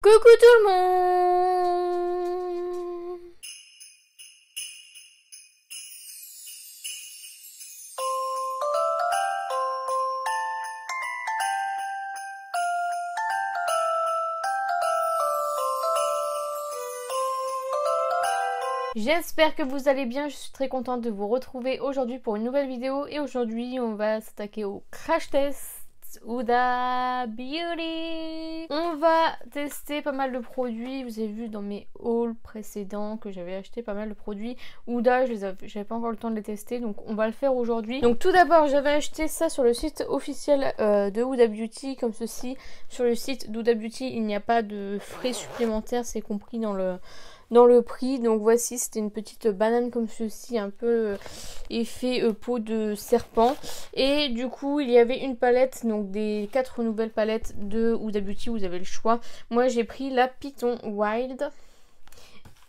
Coucou tout le monde! J'espère que vous allez bien, je suis très contente de vous retrouver aujourd'hui pour une nouvelle vidéo et aujourd'hui on va s'attaquer au crash test Huda Beauty. On va tester pas mal de produits, vous avez vu dans mes hauls précédents que j'avais acheté pas mal de produits Huda, j'avais pas encore le temps de les tester donc on va le faire aujourd'hui. Donc tout d'abord j'avais acheté ça sur le site officiel de Huda Beauty comme ceci. Sur le site d'Huda Beauty il n'y a pas de frais supplémentaires, c'est compris dans le prix. Donc voici, c'était une petite banane comme ceci, un peu effet peau de serpent. Et du coup il y avait une palette, donc des 4 nouvelles palettes de Huda Beauty, vous avez le choix. Moi j'ai pris la Python Wild.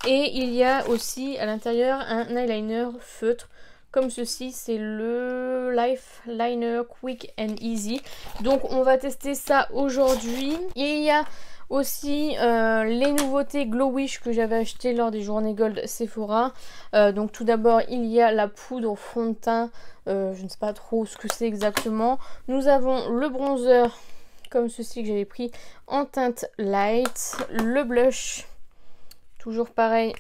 Et il y a aussi à l'intérieur un eyeliner feutre. Comme ceci, c'est le Life Liner Quick and Easy. Donc on va tester ça aujourd'hui. Et il y a aussi les nouveautés Glow Wish que j'avais acheté lors des journées Gold Sephora. Donc tout d'abord il y a la poudre fond de teint, je ne sais pas trop ce que c'est exactement. Nous avons le bronzer comme ceci que j'avais pris en teinte light. Le blush, toujours pareil,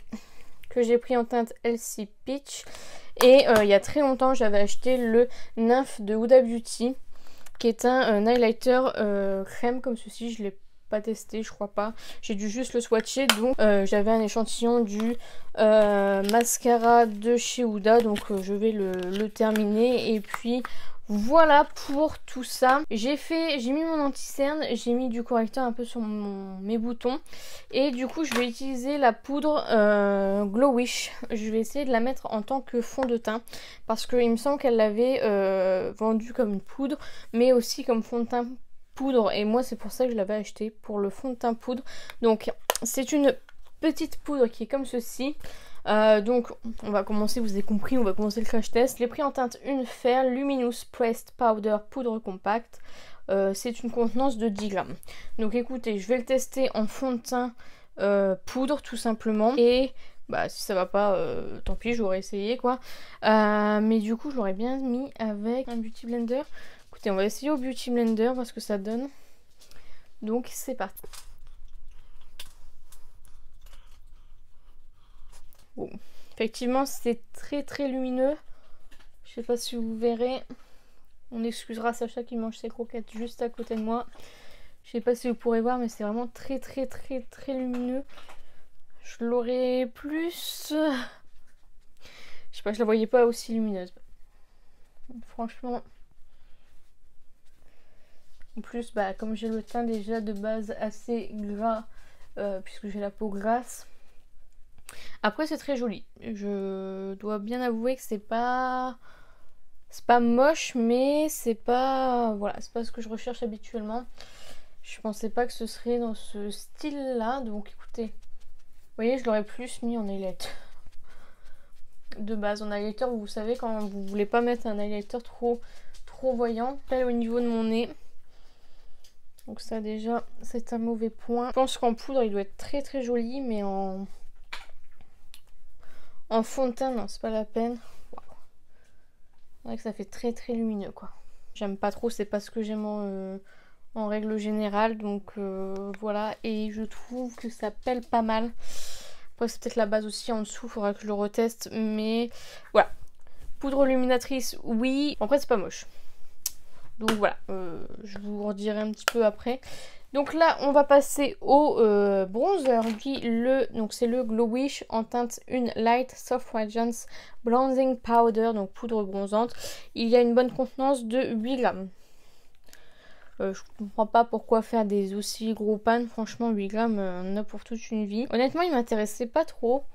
que j'ai pris en teinte LC Peach. Et il y a très longtemps j'avais acheté le Nymph de Huda Beauty qui est un highlighter crème comme ceci. Je l'ai pas testé, je crois pas, j'ai dû juste le swatcher. Donc j'avais un échantillon du mascara de chez Huda, donc je vais le terminer. Et puis voilà pour tout ça. J'ai mis mon anti-cerne, j'ai mis du correcteur un peu sur mes boutons. Et du coup je vais utiliser la poudre Glow Wish. Je vais essayer de la mettre en tant que fond de teint. Parce qu'il me semble qu'elle l'avait vendue comme une poudre, mais aussi comme fond de teint poudre. Et moi c'est pour ça que je l'avais acheté, pour le fond de teint poudre. Donc c'est une petite poudre qui est comme ceci. Donc on va commencer, vous avez compris, on va commencer le crash test. Les prix en teinte une Fair Luminous Pressed Powder Poudre Compacte. C'est une contenance de 10 grammes. Donc écoutez, je vais le tester en fond de teint poudre tout simplement. Et bah si ça va pas, tant pis, j'aurais essayé quoi. Mais du coup j'aurais bien mis avec un Beauty Blender. Écoutez, on va essayer au Beauty Blender, voir ce que ça donne. Donc c'est parti. Bon. Effectivement c'est très très lumineux. Je sais pas si vous verrez. On excusera Sacha qui mange ses croquettes juste à côté de moi. Je sais pas si vous pourrez voir mais c'est vraiment très très très très lumineux. Je l'aurais plus... Je sais pas, je la voyais pas aussi lumineuse. Franchement... En plus, bah, comme j'ai le teint déjà de base assez gras, puisque j'ai la peau grasse. Après, c'est très joli. Je dois bien avouer que c'est pas moche, mais c'est pas... Voilà, c'est pas ce que je recherche habituellement. Je pensais pas que ce serait dans ce style-là. Donc, écoutez, vous voyez, je l'aurais plus mis en highlight. De base, en highlighter, vous savez, quand vous voulez pas mettre un highlighter trop voyant. Là, au niveau de mon nez. Donc ça déjà c'est un mauvais point. Je pense qu'en poudre il doit être très très joli, mais en fond de teint non, c'est pas la peine. Wow. C'est vrai que ça fait très très lumineux quoi. J'aime pas trop, c'est pas ce que j'aime en règle générale. Donc voilà, et je trouve que ça pèle pas mal. Après c'est peut-être la base aussi en dessous, faudra que je le reteste. Mais voilà, poudre illuminatrice oui, après c'est pas moche. Donc voilà, je vous redirai un petit peu après. Donc là, on va passer au bronzer. Donc c'est le Glow Wish en teinte une Light Soft Radiance Bronzing Powder, donc poudre bronzante. Il y a une bonne contenance de 8 grammes. Je comprends pas pourquoi faire des aussi gros pans. Franchement, 8 grammes, on a pour toute une vie. Honnêtement, il m'intéressait pas trop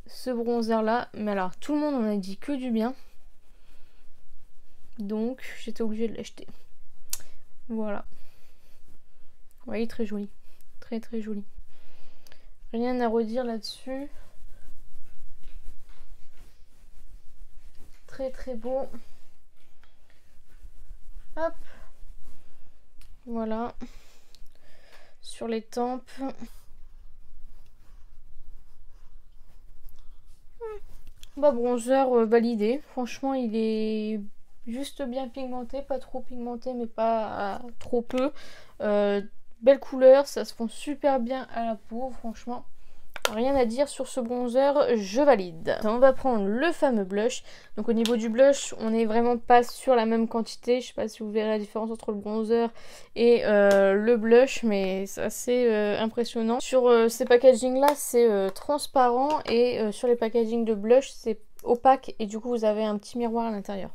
ce bronzer là. Mais alors, tout le monde en a dit que du bien. Donc j'étais obligée de l'acheter. Voilà. Vous voyez, très joli. Très très joli. Rien à redire là-dessus. Très très beau. Hop. Voilà. sur les tempes. Bah bronzer validé, franchement il est juste bien pigmenté, pas trop pigmenté mais pas trop peu. Belle couleur, ça se fond super bien à la peau, franchement rien à dire sur ce bronzer, je valide. On va prendre le fameux blush. Donc au niveau du blush, on n'est vraiment pas sur la même quantité. Je sais pas si vous verrez la différence entre le bronzer et le blush, mais c'est assez impressionnant. Sur ces packaging là, c'est transparent et sur les packaging de blush, c'est opaque et du coup vous avez un petit miroir à l'intérieur.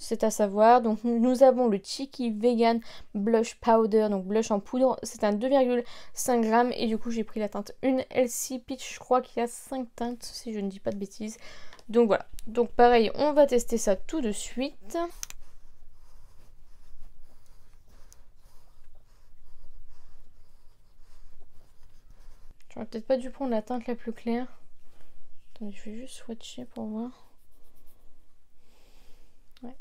C'est à savoir. Donc nous avons le Cheeky Vegan Blush Powder, donc blush en poudre. C'est un 2,5 g et du coup j'ai pris la teinte 1 LC Peach. Je crois qu'il y a 5 teintes si je ne dis pas de bêtises. Donc voilà. Donc pareil, on va tester ça tout de suite. J'aurais peut-être pas dû prendre la teinte la plus claire. Attendez, je vais juste swatcher pour voir. Ouais.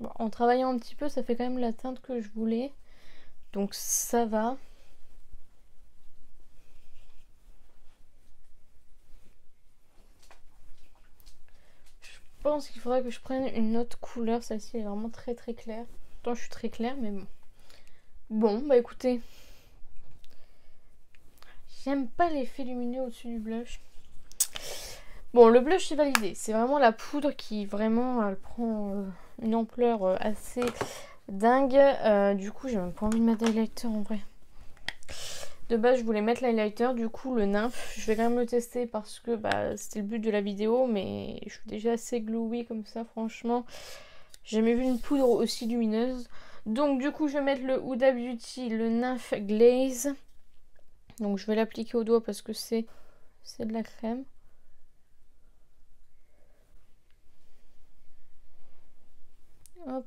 Bon, en travaillant un petit peu, ça fait quand même la teinte que je voulais. Donc ça va. Je pense qu'il faudrait que je prenne une autre couleur. Celle-ci est vraiment très très claire. Pourtant je suis très claire mais bon. Bon bah écoutez. J'aime pas l'effet lumineux au-dessus du blush. Bon, le blush est validé. C'est vraiment la poudre qui vraiment elle prend une ampleur assez dingue. Du coup, j'ai même pas envie de mettre d'highlighter en vrai. De base, je voulais mettre l'highlighter, du coup, le nymphe. Je vais quand même le tester parce que bah, c'était le but de la vidéo. Mais je suis déjà assez glowy comme ça, franchement. J'ai jamais vu une poudre aussi lumineuse. Donc, du coup, je vais mettre le Huda Beauty, le nymphe glaze. Donc, je vais l'appliquer au doigt parce que c'est de la crème. Hop.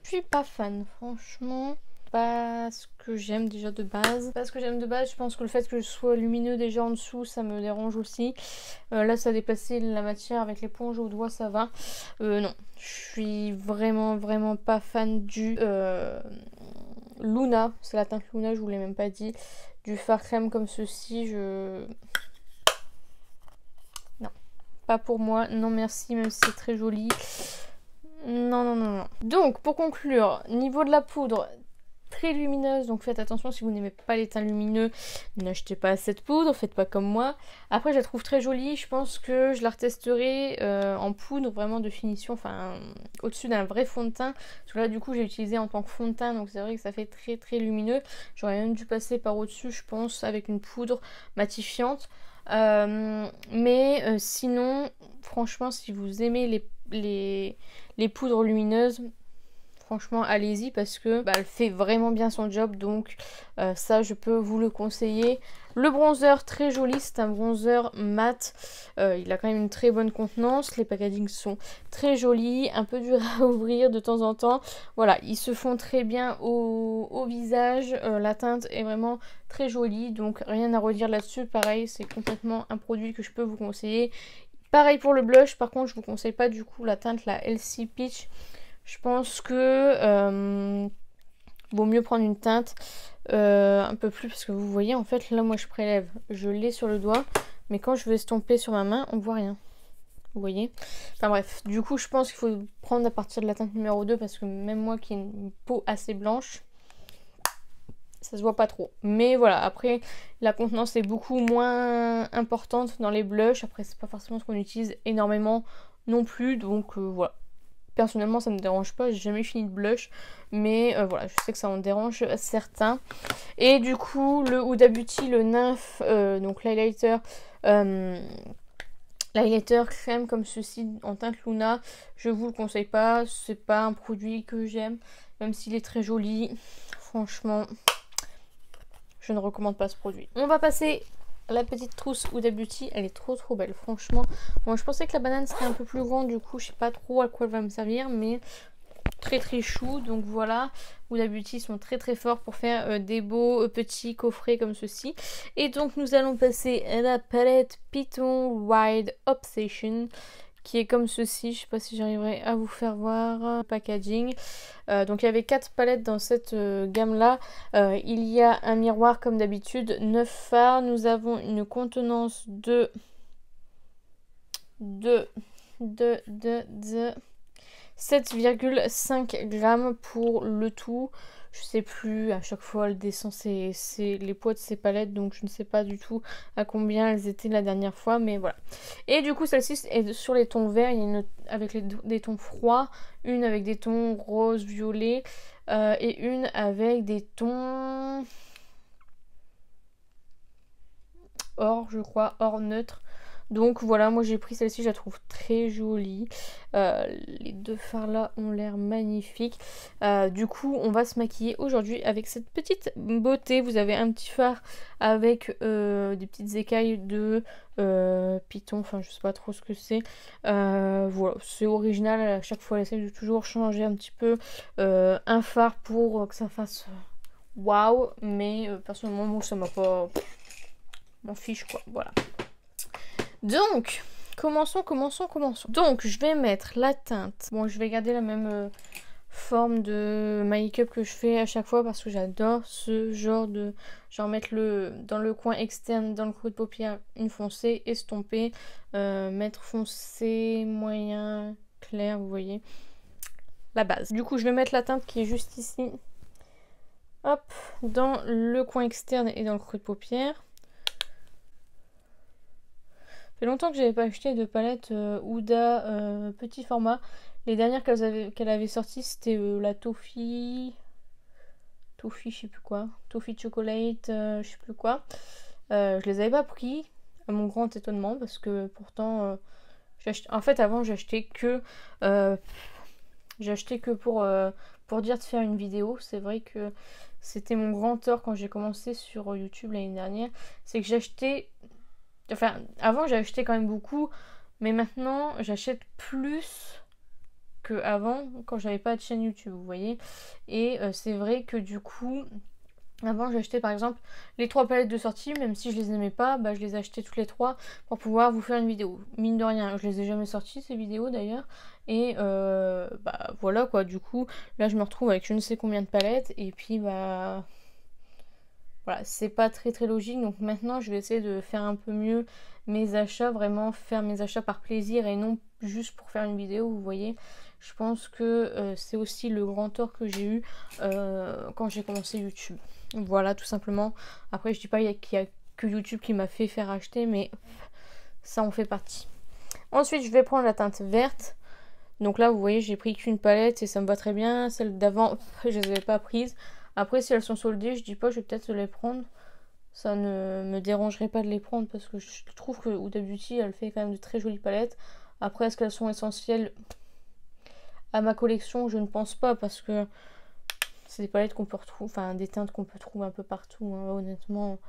Je suis pas fan, franchement. Pas ce que j'aime déjà de base. Pas ce que j'aime de base, je pense que le fait que je sois lumineux déjà en dessous, ça me dérange aussi. Là, ça a déplacé la matière avec l'éponge au doigt, ça va. Non, je suis vraiment pas fan du Luna. C'est la teinte Luna, je vous l'ai même pas dit. Du fard crème comme ceci, non, pas pour moi. Non merci, même si c'est très joli. Non. Donc, pour conclure, niveau de la poudre, très lumineuse, donc faites attention si vous n'aimez pas les teints lumineux, n'achetez pas cette poudre, faites pas comme moi. Après, je la trouve très jolie, je pense que je la retesterai en poudre, vraiment de finition, enfin, au-dessus d'un vrai fond de teint. Parce que là, du coup, j'ai utilisé en tant que fond de teint, donc c'est vrai que ça fait très lumineux. J'aurais même dû passer par au-dessus, je pense, avec une poudre matifiante. Mais sinon, franchement, si vous aimez les poudres lumineuses, franchement allez-y parce que bah, elle fait vraiment bien son job, donc ça je peux vous le conseiller. Le bronzer très joli, c'est un bronzer mat, il a quand même une très bonne contenance, les packagings sont très jolis, un peu dur à ouvrir de temps en temps. Voilà, ils se font très bien au visage, la teinte est vraiment très jolie, donc rien à redire là-dessus. Pareil, c'est complètement un produit que je peux vous conseiller. Pareil pour le blush, par contre je vous conseille pas du coup la teinte, la LC Peach. Je pense que vaut mieux prendre une teinte un peu plus, parce que vous voyez en fait là moi je prélève, je l'ai sur le doigt, mais quand je vais estomper sur ma main on voit rien. Vous voyez? Enfin bref, du coup je pense qu'il faut prendre à partir de la teinte numéro 2 parce que même moi qui ai une peau assez blanche, ça se voit pas trop. Mais voilà, après la contenance est beaucoup moins importante dans les blushs. Après c'est pas forcément ce qu'on utilise énormément non plus, donc voilà. Personnellement ça me dérange pas, j'ai jamais fini de blush, mais voilà, je sais que ça en dérange certains. Et du coup le Huda Beauty, le nymphe, donc l'highlighter crème comme ceci en teinte Luna, je vous le conseille pas, c'est pas un produit que j'aime, même s'il est très joli, franchement je ne recommande pas ce produit. On va passer la petite trousse Huda Beauty, elle est trop belle, franchement. Bon, je pensais que la banane serait un peu plus grande, du coup je sais pas trop à quoi elle va me servir, mais très très chou. Donc voilà, Huda Beauty sont très très forts pour faire des beaux petits coffrets comme ceci. Et donc nous allons passer à la palette Python Wide Obsession, qui est comme ceci. Je sais pas si j'arriverai à vous faire voir le packaging. Donc il y avait 4 palettes dans cette gamme là. Il y a un miroir comme d'habitude, 9 fards. Nous avons une contenance de 7,5 grammes pour le tout. Je sais plus, à chaque fois elle descend les poids de ces palettes, donc je ne sais pas du tout à combien elles étaient la dernière fois, mais voilà. Et du coup celle-ci est sur les tons verts, il y a une avec des tons froids, une avec des tons rose, violet, et une avec des tons or, je crois, or neutre. Donc voilà, moi j'ai pris celle-ci, je la trouve très jolie. Les deux fards là ont l'air magnifiques. Du coup, on va se maquiller aujourd'hui avec cette petite beauté. Vous avez un petit fard avec des petites écailles de python, enfin je sais pas trop ce que c'est. Voilà, c'est original, à chaque fois elle essaie de toujours changer un petit peu un fard pour que ça fasse waouh. Mais personnellement, moi ça m'a pas... m'en fiche quoi, voilà. Donc, commençons. Donc, je vais mettre la teinte. Bon, je vais garder la même forme de make-up que je fais à chaque fois parce que j'adore ce genre de... Genre mettre dans le coin externe, dans le creux de paupière, une foncée, estomper, mettre foncé, moyen, clair, vous voyez, la base. Du coup, je vais mettre la teinte qui est juste ici. Hop, dans le coin externe et dans le creux de paupière. Ça fait longtemps que j'avais pas acheté de palette Huda petit format. Les dernières qu'elle avait sorties, c'était la Toffee, je sais plus quoi, Toffee Chocolate, je sais plus quoi. Je les avais pas pris, à mon grand étonnement, parce que pourtant, en fait avant j'achetais que pour dire de faire une vidéo. C'est vrai que c'était mon grand tort quand j'ai commencé sur YouTube l'année dernière, c'est que j'achetais... Enfin, avant j'ai acheté quand même beaucoup, mais maintenant j'achète plus que avant quand j'avais pas de chaîne YouTube, vous voyez. Et c'est vrai que du coup, avant j'achetais par exemple les 3 palettes de sortie, même si je les aimais pas, bah, je les achetais toutes les 3 pour pouvoir vous faire une vidéo. Mine de rien, je les ai jamais sorties ces vidéos d'ailleurs. Et bah voilà quoi, du coup, là je me retrouve avec je ne sais combien de palettes, et puis bah... Voilà, c'est pas très très logique, donc maintenant je vais essayer de faire un peu mieux mes achats, vraiment faire mes achats par plaisir et non juste pour faire une vidéo, vous voyez. Je pense que c'est aussi le grand tort que j'ai eu quand j'ai commencé YouTube. Voilà, tout simplement. Après, je dis pas qu'il y a que YouTube qui m'a fait faire acheter, mais ça en fait partie. Ensuite, je vais prendre la teinte verte. Donc là, vous voyez, j'ai pris qu'une palette et ça me va très bien. Celles d'avant, je les avais pas prises. Après, si elles sont soldées, je dis pas, je vais peut-être les prendre. Ça ne me dérangerait pas de les prendre parce que je trouve que Huda Beauty, elle fait quand même de très jolies palettes. Après, est-ce qu'elles sont essentielles à ma collection? Je ne pense pas, parce que c'est des palettes qu'on peut retrouver, enfin des teintes qu'on peut trouver un peu partout, hein. Honnêtement,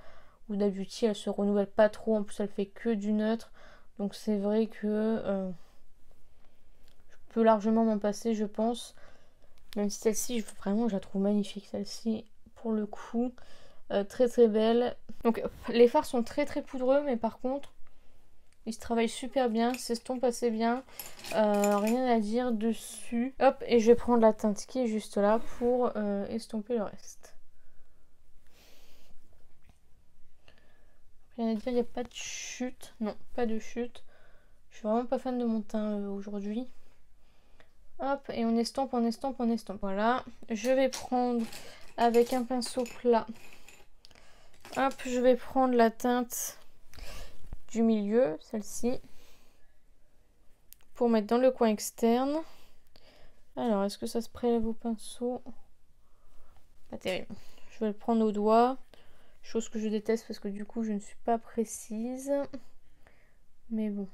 Huda Beauty, elle se renouvelle pas trop. En plus, elle fait que du neutre. Donc c'est vrai que je peux largement m'en passer, je pense. Même si celle-ci, vraiment, je la trouve magnifique. Celle-ci, pour le coup, très très belle. Donc, les fards sont très très poudreux, mais par contre, ils se travaillent super bien, s'estompent assez bien. Rien à dire dessus. Hop, et je vais prendre la teinte qui est juste là pour estomper le reste. Rien à dire, il n'y a pas de chute. Non, pas de chute. Je suis vraiment pas fan de mon teint aujourd'hui. Hop, et on estompe, on estompe, on estompe. Voilà, je vais prendre avec un pinceau plat. Hop, je vais prendre la teinte du milieu, celle-ci, pour mettre dans le coin externe. Alors, est-ce que ça se prélève au pinceau? Pas terrible. Je vais le prendre au doigt, chose que je déteste parce que du coup, je ne suis pas précise. Mais bon.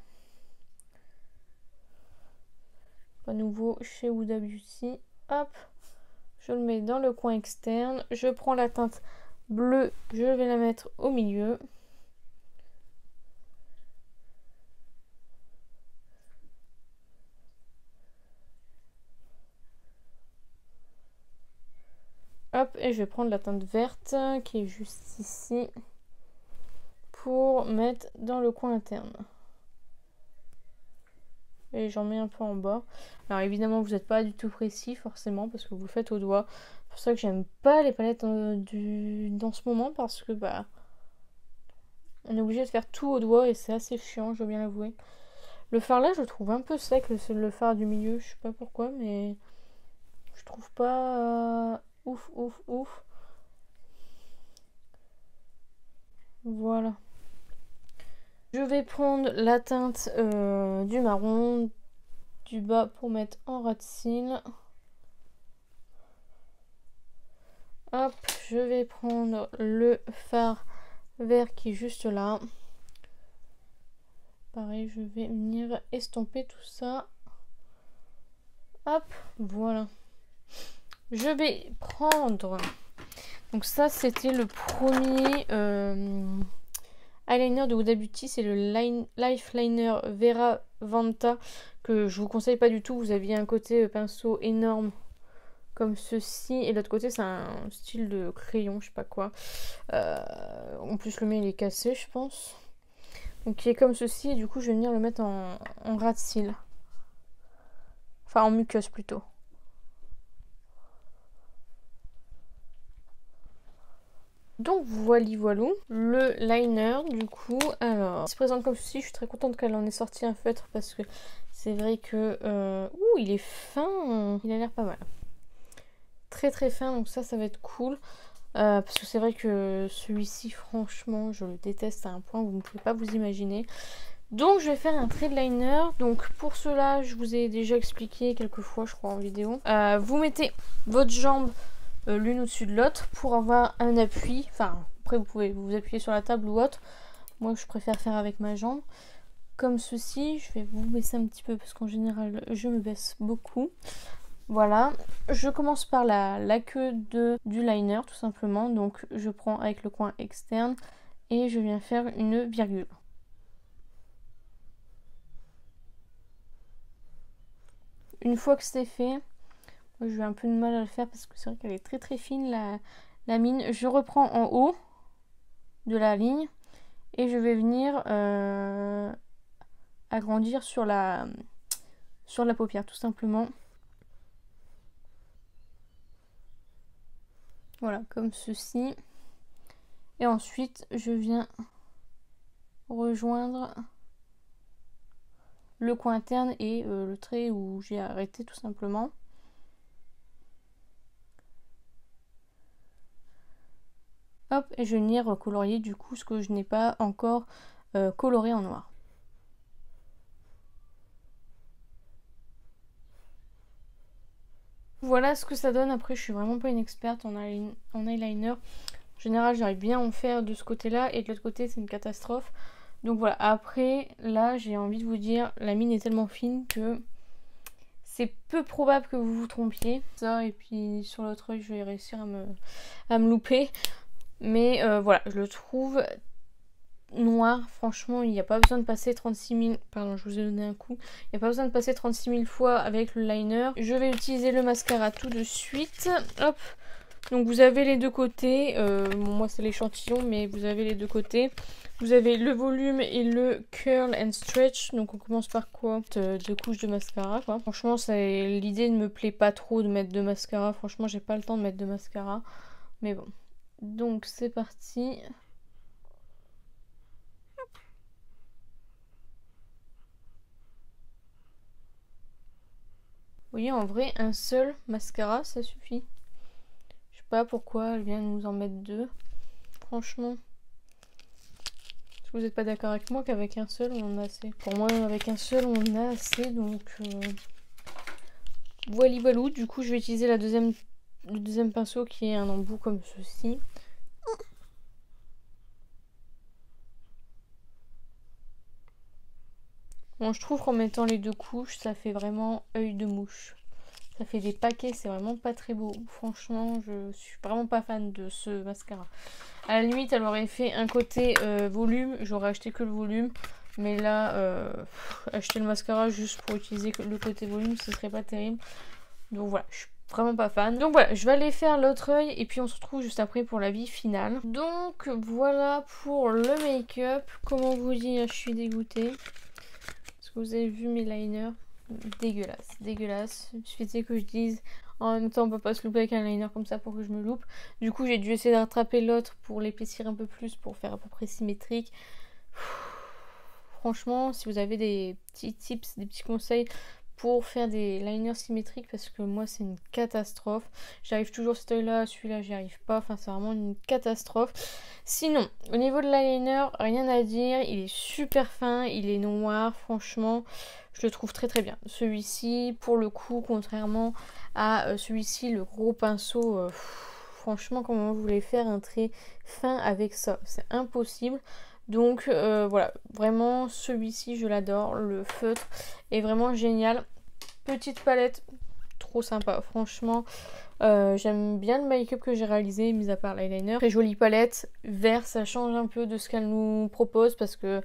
Pas nouveau chez Huda Beauty. Hop, je le mets dans le coin externe. Je prends la teinte bleue, je vais la mettre au milieu. et je vais prendre la teinte verte qui est juste ici pour mettre dans le coin interne. Et j'en mets un peu en bas. Alors évidemment vous n'êtes pas du tout précis forcément parce que vous le faites au doigt. C'est pour ça que j'aime pas les palettes dans ce moment parce que bah on est obligé de faire tout au doigt et c'est assez chiant, je dois bien l'avouer. Le fard là je le trouve un peu sec, le fard du milieu, je sais pas pourquoi mais je trouve pas ouf. Voilà. Je vais prendre la teinte du marron du bas pour mettre en ras de cils. Hop, je vais prendre le fard vert qui est juste là. Pareil, je vais venir estomper tout ça. Hop, voilà. Je vais prendre... Donc ça, c'était le premier eyeliner de Huda Beauty. C'est le Life Liner Vera Vanta que je vous conseille pas du tout. Vous aviez un côté pinceau énorme comme ceci. Et l'autre côté, c'est un style de crayon, je sais pas quoi. En plus, le mien, il est cassé, je pense. Donc qui est comme ceci. Et du coup, je vais venir le mettre en ras de cils. Enfin, en muqueuse plutôt. Donc voilà, le liner du coup, alors il se présente comme ceci. Je suis très contente qu'elle en ait sorti un feutre parce que c'est vrai que ouh, il est fin, il a l'air pas mal, très fin, donc ça va être cool parce que c'est vrai que celui-ci franchement je le déteste à un point que vous ne pouvez pas vous imaginer. Donc je vais faire un trait de liner. Donc pour cela je vous ai déjà expliqué quelques fois je crois en vidéo. Vous mettez votre jambe l'une au-dessus de l'autre pour avoir un appui. Enfin, après vous pouvez vous appuyer sur la table ou autre. Moi je préfère faire avec ma jambe. Comme ceci. Je vais vous baisser un petit peu parce qu'en général je me baisse beaucoup. Voilà. Je commence par la queue du liner tout simplement. Donc je prends avec le coin externe et je viens faire une virgule. Une fois que c'est fait, j'ai un peu de mal à le faire parce que c'est vrai qu'elle est très fine la mine. Je reprends en haut de la ligne et je vais venir agrandir sur la paupière tout simplement. Voilà, comme ceci. Et ensuite, je viens rejoindre le coin interne et le trait où j'ai arrêté tout simplement. Hop, et je vais venir colorier du coup ce que je n'ai pas encore coloré en noir. Voilà ce que ça donne. Après, je suis vraiment pas une experte en eyeliner. En général, j'arrive bien à en faire de ce côté-là et de l'autre côté, c'est une catastrophe. Donc voilà, après, là, j'ai envie de vous dire, la mine est tellement fine que c'est peu probable que vous vous trompiez. Ça, et puis sur l'autre œil, je vais réussir à me louper. Mais voilà, je le trouve noir. Franchement, il n'y a pas besoin de passer 36 000... Pardon, je vous ai donné un coup. Il n'y a pas besoin de passer 36 000 fois avec le liner. Je vais utiliser le mascara tout de suite. Hop. Donc vous avez les deux côtés. Bon, moi, c'est l'échantillon, mais vous avez les deux côtés. Vous avez le volume et le curl and stretch. Donc on commence par quoi? Deux couches de mascara, quoi. Franchement, l'idée ne me plaît pas trop de mettre de mascara. Franchement, j'ai pas le temps de mettre de mascara. Mais bon. Donc c'est parti. Vous voyez, en vrai, un seul mascara, ça suffit. Je sais pas pourquoi elle vient de nous en mettre deux. Franchement. Si vous n'êtes pas d'accord avec moi qu'avec un seul, on en a assez. Pour moi, avec un seul, on en a assez. Donc, voilà. Du coup, je vais utiliser le deuxième pinceau qui est un embout comme ceci. Bon, je trouve qu'en mettant les deux couches, ça fait vraiment œil de mouche. Ça fait des paquets, c'est vraiment pas très beau. Franchement, je suis vraiment pas fan de ce mascara. À la limite, elle aurait fait un côté volume, j'aurais acheté que le volume. Mais là, acheter le mascara juste pour utiliser le côté volume, ce serait pas terrible. Donc voilà, je suis vraiment pas fan. Donc voilà, je vais aller faire l'autre œil et puis on se retrouve juste après pour l'avis final. Donc voilà pour le make-up. Comment vous dire, je suis dégoûtée. Est-ce que vous avez vu mes liners? Dégueulasse, dégueulasse. Il suffisait que je dise en même temps on peut pas se louper avec un liner comme ça pour que je me loupe. Du coup j'ai dû essayer de rattraper l'autre pour l'épaissir un peu plus pour faire à peu près symétrique. Franchement, si vous avez des petits tips, des petits conseils pour faire des liners symétriques, parce que moi c'est une catastrophe. J'arrive toujours cet œil là, celui-là j'y arrive pas, enfin c'est vraiment une catastrophe. Sinon, au niveau de l'eyeliner, rien à dire, il est super fin, il est noir, franchement, je le trouve très très bien. Celui-ci, pour le coup, contrairement à celui-ci, le gros pinceau, franchement, comment vous voulez faire un trait fin avec ça? C'est impossible. Donc voilà, vraiment celui-ci je l'adore, le feutre est vraiment génial. Petite palette, trop sympa, franchement j'aime bien le make-up que j'ai réalisé, mis à part l'eyeliner. Très jolie palette, vert, ça change un peu de ce qu'elle nous propose parce que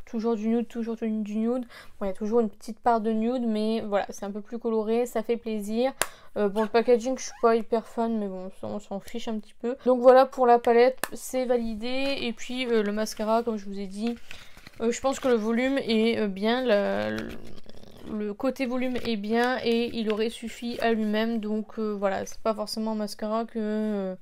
toujours du nude, toujours du nude. Bon, il y a toujours une petite part de nude, mais voilà, c'est un peu plus coloré, ça fait plaisir. Bon, le packaging, je suis pas hyper fan, mais bon, ça, on s'en fiche un petit peu. Donc voilà, pour la palette, c'est validé. Et puis le mascara, comme je vous ai dit, je pense que le volume est bien, le côté volume est bien et il aurait suffi à lui-même. Donc voilà, c'est pas forcément un mascara que...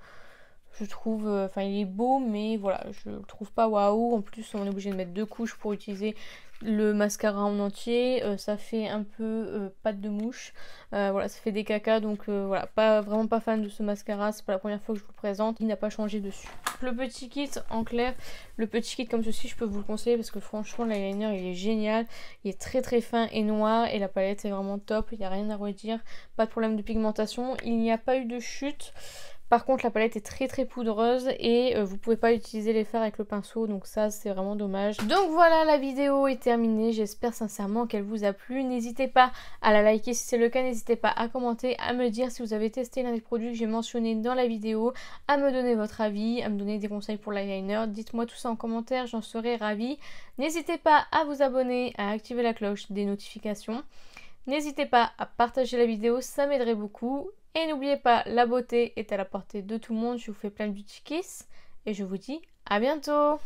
je trouve, enfin il est beau mais voilà, je le trouve pas waouh. En plus on est obligé de mettre 2 couches pour utiliser le mascara en entier. Ça fait un peu pâte de mouche. Voilà, ça fait des cacas. Donc voilà, vraiment pas fan de ce mascara. C'est pas la première fois que je vous le présente. Il n'a pas changé dessus. Le petit kit en clair, le petit kit comme ceci, je peux vous le conseiller parce que franchement l'eyeliner il est génial. Il est très très fin et noir et la palette est vraiment top. Il n'y a rien à redire. Pas de problème de pigmentation. Il n'y a pas eu de chute. Par contre la palette est très très poudreuse et vous pouvez pas utiliser les fards avec le pinceau, donc ça c'est vraiment dommage. Donc voilà, la vidéo est terminée, j'espère sincèrement qu'elle vous a plu. N'hésitez pas à la liker si c'est le cas, n'hésitez pas à commenter, à me dire si vous avez testé l'un des produits que j'ai mentionné dans la vidéo, à me donner votre avis, à me donner des conseils pour l'eyeliner. Dites-moi tout ça en commentaire, j'en serai ravie. N'hésitez pas à vous abonner, à activer la cloche des notifications. N'hésitez pas à partager la vidéo, ça m'aiderait beaucoup. Et n'oubliez pas, la beauté est à la portée de tout le monde. Je vous fais plein de beauty kiss et je vous dis à bientôt.